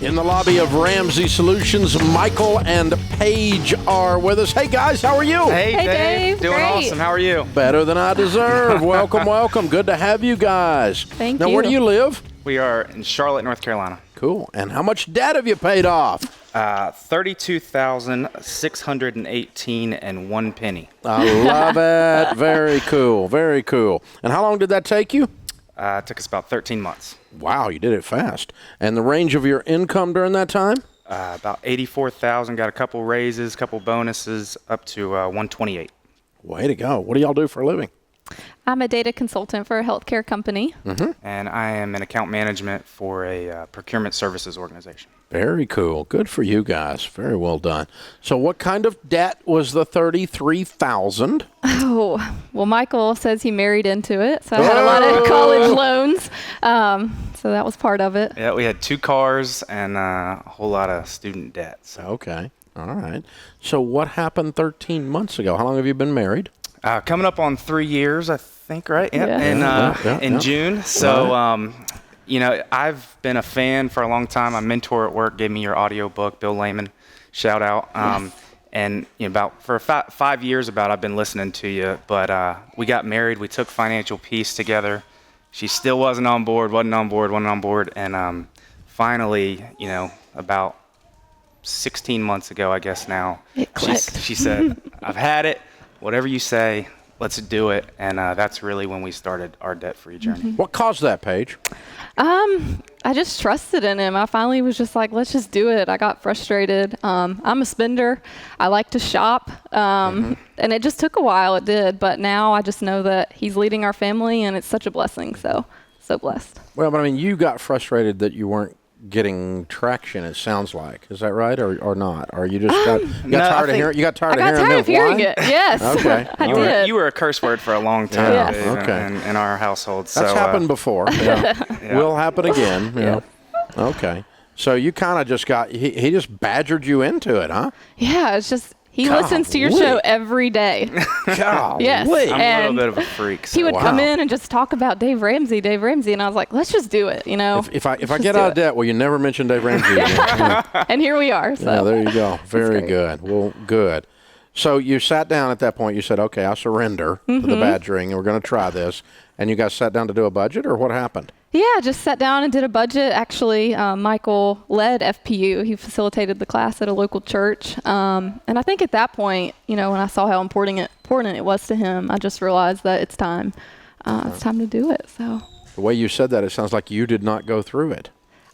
In the lobby of Ramsey Solutions, Michael and Paige are with us. Hey, guys, how are you? Hey, Dave. Doing Great. awesome. How are you? Better than I deserve. Welcome, welcome. Good to have you guys. Thank now, you. where do you live? We are in Charlotte, North Carolina. Cool. And how much debt have you paid off? $32,618 and 1 penny. I love it. Very cool. Very cool. And how long did that take you? It took us about 13 months. Wow, you did it fast. And the range of your income during that time? About 84,000. Got a couple raises, couple bonuses, up to 128. Way to go. What do y'all do for a living? I'm a data consultant for a healthcare company. And I am in account management for a procurement services organization. Very cool. Good for you guys. Very well done. So what kind of debt was the $33,000? Oh, well, Michael says he married into it, so I had a lot of college loans. So that was part of it. Yeah, we had 2 cars and a whole lot of student debt. So. Okay. All right. So what happened 13 months ago? How long have you been married? Coming up on 3 years, I think, right? Yeah. In June. So, you know, I've been a fan for a long time. My mentor at work gave me your audio book, Bill Lehman, shout out. Yes. And you know, for 5 years I've been listening to you. But we got married. We took financial peace together. She still wasn't on board. And finally, you know, about 16 months ago, I guess now, It clicked. she said, I've had it. Whatever you say, let's do it. And that's really when we started our debt-free journey. What caused that, Paige? I just trusted in him. I finally was just like, let's just do it. I got frustrated. I'm a spender. I like to shop. And it just took a while. It did. But now I just know that he's leading our family, and it's such a blessing. So blessed. Well, but I mean, you got frustrated that you weren't getting traction, it sounds like. Is that right or not? Or you just got tired of hearing I got tired of hearing it. Yes. Okay. I You did. were a curse word for a long time Yes. Dave, Okay. in our household. That's So, happened before. Yeah. Will happen again. Yeah. Okay. So you kind of just he just badgered you into it, huh? Yeah, it's just, he listens to your Golly. show every day. Golly. Yes. I'm a And little bit of a freak. So. He would Wow. come in and just talk about Dave Ramsey, and I was like, let's just do it, you know. If I Let's get do out of it. debt, will you never mention Dave Ramsey again? Yeah. And here we are. So Yeah, there you go. Very great. good. Well, good. So you sat down at that point. You said, okay, I surrender to the badgering, and we're going to try this. And you guys sat down to do a budget, or what happened? yeah, just sat down and did a budget. Actually, Michael led FPU. He facilitated the class at a local church. And I think at that point, you know, when I saw how important it was to him, I just realized that it's time. It's time to do it. So The way you said that, it sounds like you did not go through it.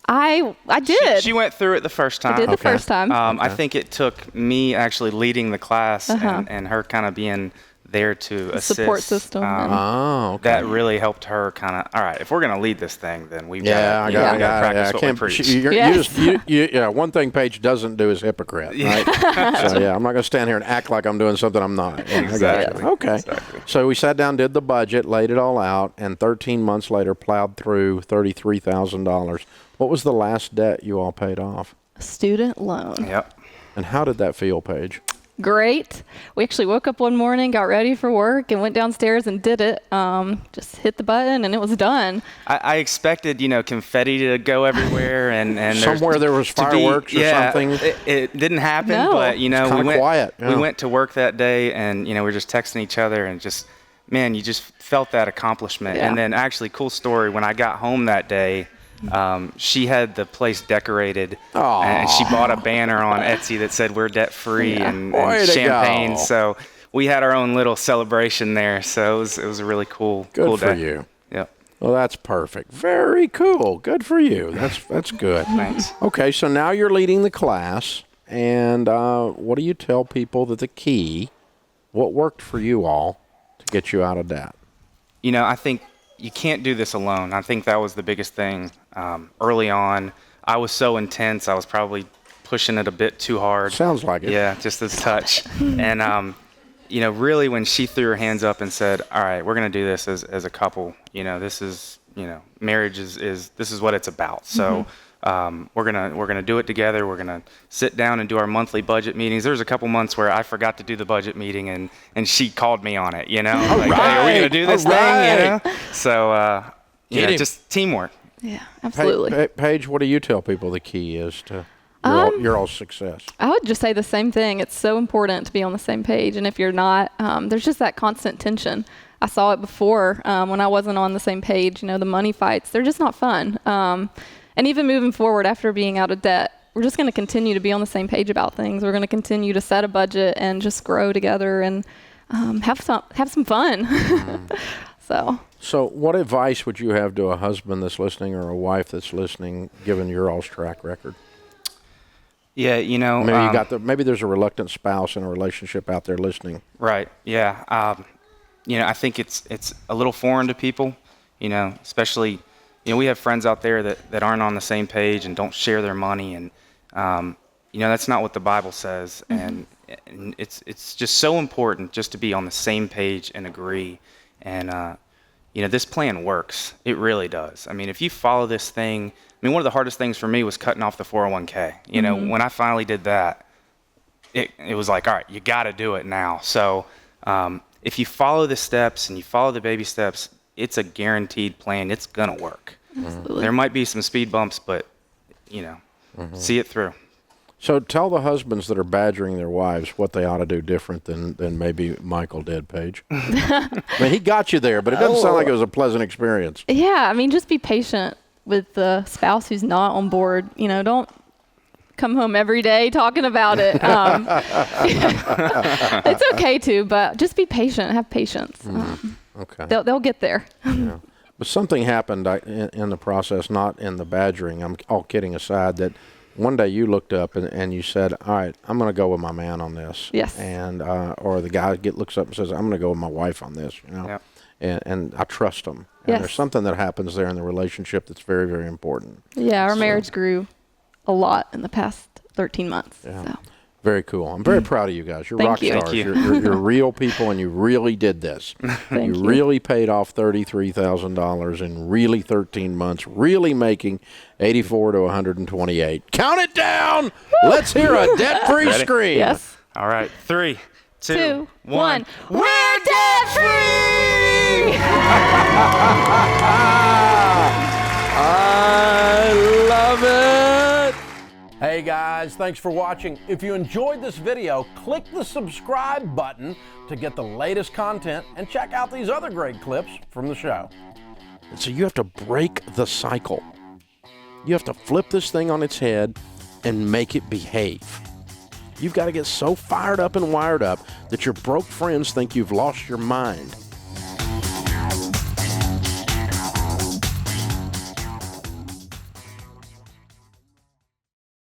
I did. She went through it the first time. I did the first time. I think it took me actually leading the class and her kind of being there to assist. Support system. Oh, okay. That really helped her kind of, all right, if we're going to lead this thing, then we've Yeah, got to I practice what we can't. preach. Yeah, one thing Paige doesn't do is hypocrite, right? So yeah, I'm not going to stand here and act like I'm doing something I'm not. Yeah, I got you. Exactly. Okay. Exactly. So we sat down, did the budget, laid it all out, and 13 months later plowed through $33,000. What was the last debt you all paid off? Student loan. Yep. And how did that feel, Paige? Great. We actually woke up one morning, got ready for work, and went downstairs and did it. Just hit the button, and it was done. I expected, you know, confetti to go everywhere and Somewhere there was fireworks or something. It didn't happen, No. but you know, It's kinda quiet. we Yeah. went to work that day, and you know, we were just texting each other, and just, man, you just felt that accomplishment. Yeah. And then actually, cool story, when I got home that day, she had the place decorated, and she bought a banner on Etsy that said "We're debt free" and Way to champagne. go. So we had our own little celebration there. So it was a really cool Good for day. you. Yep. Well, that's perfect. Very cool. Good for you. That's good. Thanks. Okay, so now you're leading the class, and what do you tell people that the key, what worked for you all to get you out of debt? You know, I think you can't do this alone. I think that was the biggest thing early on. I was so intense. I was probably pushing it a bit too hard. Sounds like it. Yeah, just a touch. And, you know, really when she threw her hands up and said, all right, we're going to do this as a couple, you know, this is, you know, marriage is this is what it's about. So we're gonna do it together. We're gonna sit down and do our monthly budget meetings. There's a couple months where I forgot to do the budget meeting, and she called me on it. You know, like, hey, are we gonna do this thing? You know, so you know, just teamwork. Yeah, absolutely. Paige, what do you tell people the key is to your all success? I would just say the same thing. It's so important to be on the same page. And if you're not, there's just that constant tension. I saw it before when I wasn't on the same page. You know, the money fights, they're just not fun. And even moving forward after being out of debt, we're just going to continue to be on the same page about things. We're going to continue to set a budget and just grow together and have some fun. So what advice would you have to a husband that's listening or a wife that's listening, given your all's track record? Yeah, you know, maybe there's a reluctant spouse in a relationship out there listening. Right. Yeah. You know, I think it's a little foreign to people. You know, especially, you know, we have friends out there that aren't on the same page and don't share their money, and you know, that's not what the Bible says. And it's just so important just to be on the same page and agree. And you know, this plan works. It really does. I mean, if you follow this thing, I mean, one of the hardest things for me was cutting off the 401k. You know, when I finally did that, it was like, all right, you got to do it now. So if you follow the steps and you follow the baby steps, it's a guaranteed plan. It's going to work. Absolutely. There might be some speed bumps, but, you know, see it through. So tell the husbands that are badgering their wives what they ought to do different than maybe Michael did, Paige. I mean, he got you there, but it doesn't sound like it was a pleasant experience. Yeah, I mean, just be patient with the spouse who's not on board. You know, don't come home every day talking about it. It's okay to, but just be patient. Have patience. Okay. They'll get there. Yeah. But something happened in the process, not in the badgering. I'm all kidding aside, that one day you looked up and you said, all right, I'm going to go with my man on this. Yes. And or the guy looks up and says, I'm going to go with my wife on this, you know. Yep. And I trust them. And Yes. there's something that happens there in the relationship that's very, very important. Yeah, our marriage grew a lot in the past 13 months. Yeah. So. Very cool. I'm very proud of you guys. You're Thank rock you. stars. Thank you. You're real people, and you really did this. Thank you. Really paid off $33,000 in really 13 months, really making 84 to 128. Count it down. Let's hear a debt-free Ready? scream. Yes. All right. 3, 2, 2, 1. 1. We're debt free! I love it. Hey guys, thanks for watching. If you enjoyed this video, click the subscribe button to get the latest content and check out these other great clips from the show. So you have to break the cycle. You have to flip this thing on its head and make it behave. You've got to get so fired up and wired up that your broke friends think you've lost your mind.